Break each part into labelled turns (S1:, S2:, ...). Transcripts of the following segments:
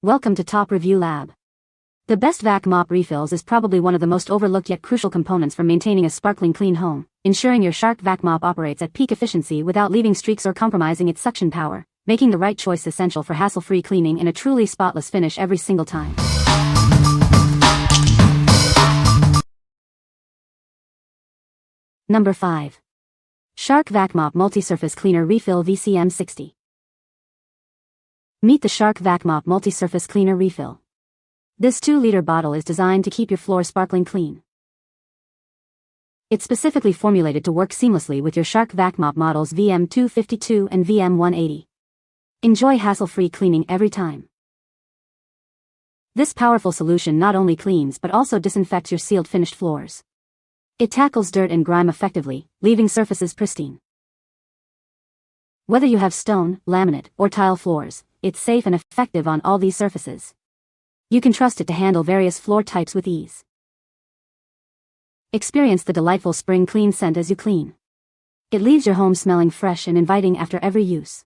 S1: Welcome to Top Review Lab. The best Vac Mop Refills is probably one of the most overlooked yet crucial components for maintaining a sparkling clean home, ensuring your Shark VacMop operates at peak efficiency without leaving streaks or compromising its suction power, making the right choice essential for hassle-free cleaning and a truly spotless finish every single time. Number 5. Shark VacMop Multi-Surface Cleaner Refill VCM60. Meet the Shark VacMop Multi-Surface Cleaner Refill. This 2-liter bottle is designed to keep your floor sparkling clean. It's specifically formulated to work seamlessly with your Shark VacMop models VM252 and VM180. Enjoy hassle-free cleaning every time. This powerful solution not only cleans but also disinfects your sealed finished floors. It tackles dirt and grime effectively, leaving surfaces pristine. Whether you have stone, laminate, or tile floors, it's safe and effective on all these surfaces. You can trust it to handle various floor types with ease. Experience the delightful spring clean scent as you clean. It leaves your home smelling fresh and inviting after every use.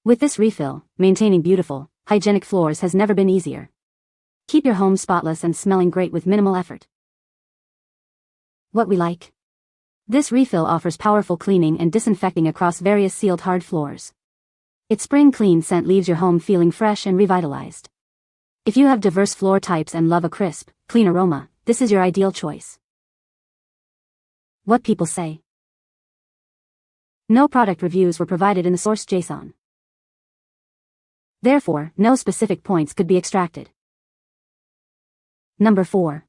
S1: With this refill, maintaining beautiful, hygienic floors has never been easier. Keep your home spotless and smelling great with minimal effort. What we like. This refill offers powerful cleaning and disinfecting across various sealed hard floors. Its spring clean scent leaves your home feeling fresh and revitalized. If you have diverse floor types and love a crisp, clean aroma, this is your ideal choice. What people say. No product reviews were provided in the source JSON. Therefore, no specific points could be extracted. Number 4.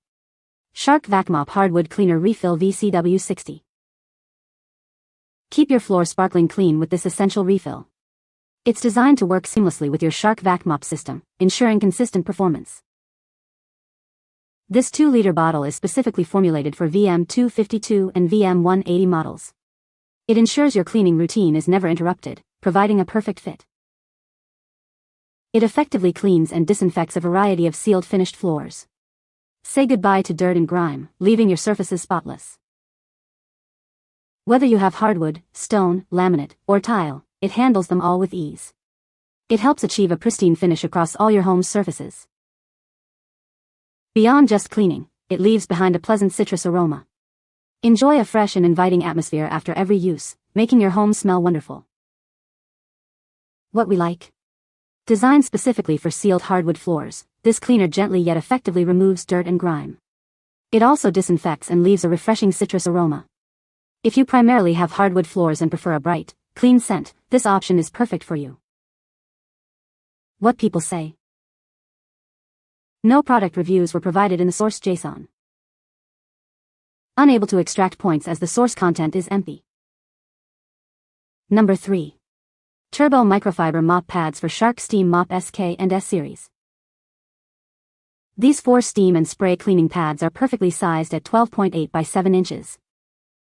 S1: Shark VacMop Hardwood Cleaner Refill VCW60. Keep your floor sparkling clean with this essential refill. It's designed to work seamlessly with your Shark VacMop system, ensuring consistent performance. This 2-liter bottle is specifically formulated for VM252 and VM180 models. It ensures your cleaning routine is never interrupted, providing a perfect fit. It effectively cleans and disinfects a variety of sealed finished floors. Say goodbye to dirt and grime, leaving your surfaces spotless. Whether you have hardwood, stone, laminate, or tile, it handles them all with ease. It helps achieve a pristine finish across all your home's surfaces. Beyond just cleaning, it leaves behind a pleasant citrus aroma. Enjoy a fresh and inviting atmosphere after every use, making your home smell wonderful. What we like. Designed specifically for sealed hardwood floors, this cleaner gently yet effectively removes dirt and grime. It also disinfects and leaves a refreshing citrus aroma. If you primarily have hardwood floors and prefer a bright, clean scent, this option is perfect for you. What people say. No product reviews were provided in the source JSON. Unable to extract points as the source content is empty. Number 3. Turbo Microfiber Mop Pads for Shark Steam Mop SK and S Series. These 4 steam and spray cleaning pads are perfectly sized at 12.8 by 7 inches.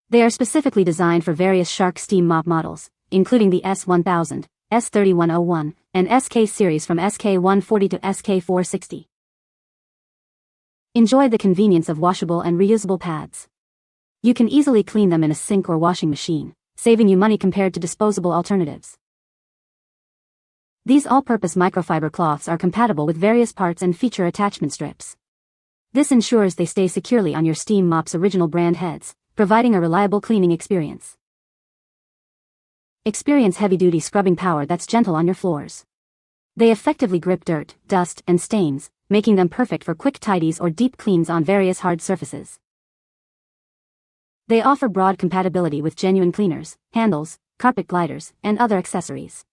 S1: They are specifically designed for various Shark Steam Mop models, including the S1000, S3101, and SK series from SK140 to SK460. Enjoy the convenience of washable and reusable pads. You can easily clean them in a sink or washing machine, saving you money compared to disposable alternatives. These all-purpose microfiber cloths are compatible with various parts and feature attachment strips. This ensures they stay securely on your Steam Mop's original brand heads, providing a reliable cleaning experience. Experience heavy-duty scrubbing power that's gentle on your floors. They effectively grip dirt, dust, and stains, making them perfect for quick tidies or deep cleans on various hard surfaces. They offer broad compatibility with genuine cleaners, handles, carpet gliders, and other accessories.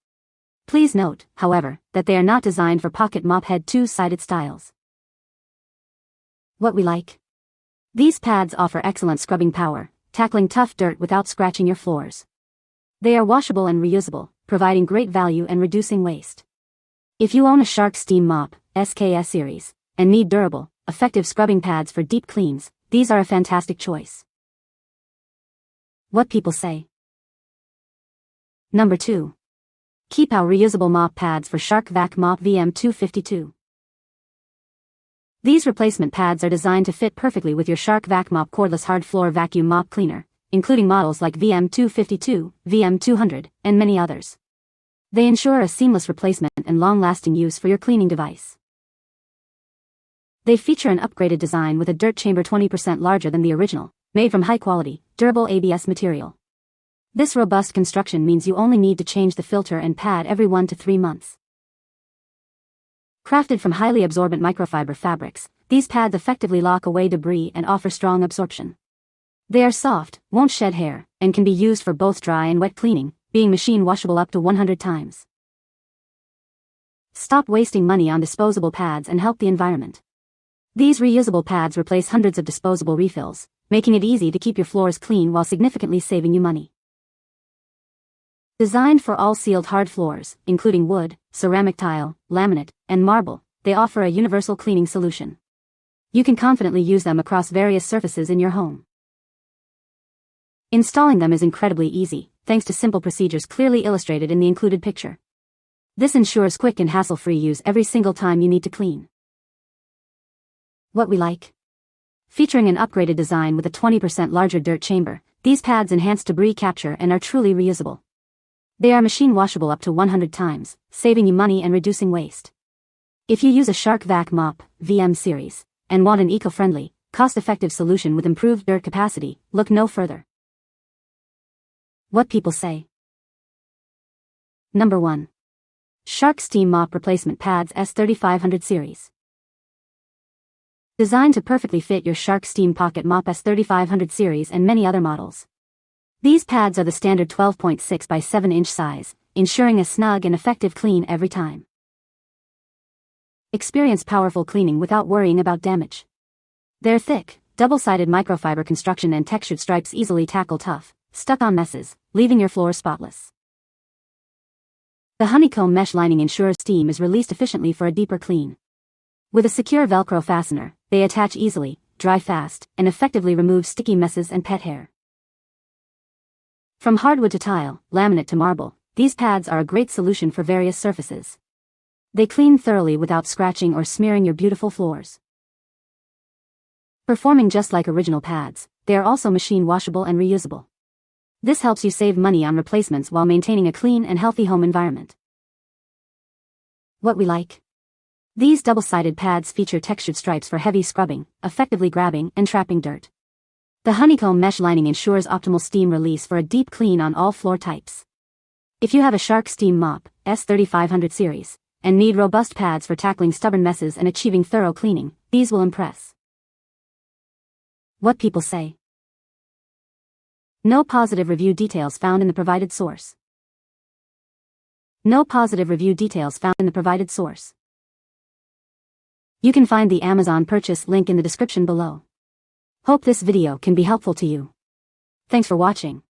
S1: Please note, however, that they are not designed for pocket mop head 2-sided styles. What we like. These pads offer excellent scrubbing power, tackling tough dirt without scratching your floors. They are washable and reusable, providing great value and reducing waste. If you own a Shark Steam Mop, SKS series, and need durable, effective scrubbing pads for deep cleans, these are a fantastic choice. What people say. Number 2. KEEPOW Reusable Mop Pads for Shark VacMop VM252. These replacement pads are designed to fit perfectly with your Shark VacMop cordless hard floor vacuum mop cleaner, including models like VM252, VM200, and many others. They ensure a seamless replacement and long-lasting use for your cleaning device. They feature an upgraded design with a dirt chamber 20% larger than the original, made from high-quality, durable ABS material. This robust construction means you only need to change the filter and pad every 1 to 3 months. Crafted from highly absorbent microfiber fabrics, these pads effectively lock away debris and offer strong absorption. They are soft, won't shed hair, and can be used for both dry and wet cleaning, being machine washable up to 100 times. Stop wasting money on disposable pads and help the environment. These reusable pads replace hundreds of disposable refills, making it easy to keep your floors clean while significantly saving you money. Designed for all sealed hard floors, including wood, ceramic tile, laminate, and marble, they offer a universal cleaning solution. You can confidently use them across various surfaces in your home. Installing them is incredibly easy, thanks to simple procedures clearly illustrated in the included picture. This ensures quick and hassle-free use every single time you need to clean. What we like. Featuring an upgraded design with a 20% larger dirt chamber, these pads enhance debris capture and are truly reusable. They are machine washable up to 100 times, saving you money and reducing waste. If you use a Shark VacMop VM series and want an eco-friendly, cost-effective solution with improved dirt capacity, look no further. What people say. Number 1. Shark Steam Mop Replacement Pads S3500 Series. Designed to perfectly fit your Shark Steam Pocket Mop S3500 series and many other models. These pads are the standard 12.6 by 7-inch size, ensuring a snug and effective clean every time. Experience powerful cleaning without worrying about damage. Their thick, double-sided microfiber construction and textured stripes easily tackle tough, stuck-on messes, leaving your floor spotless. The honeycomb mesh lining ensures steam is released efficiently for a deeper clean. With a secure Velcro fastener, they attach easily, dry fast, and effectively remove sticky messes and pet hair. From hardwood to tile, laminate to marble, these pads are a great solution for various surfaces. They clean thoroughly without scratching or smearing your beautiful floors. Performing just like original pads, they are also machine washable and reusable. This helps you save money on replacements while maintaining a clean and healthy home environment. What we like. These double-sided pads feature textured stripes for heavy scrubbing, effectively grabbing and trapping dirt. The honeycomb mesh lining ensures optimal steam release for a deep clean on all floor types. If you have a Shark Steam Mop S3500 series and need robust pads for tackling stubborn messes and achieving thorough cleaning, these will impress. What people say. No positive review details found in the provided source. No positive review details found in the provided source. You can find the Amazon purchase link in the description below. Hope this video can be helpful to you. Thanks for watching.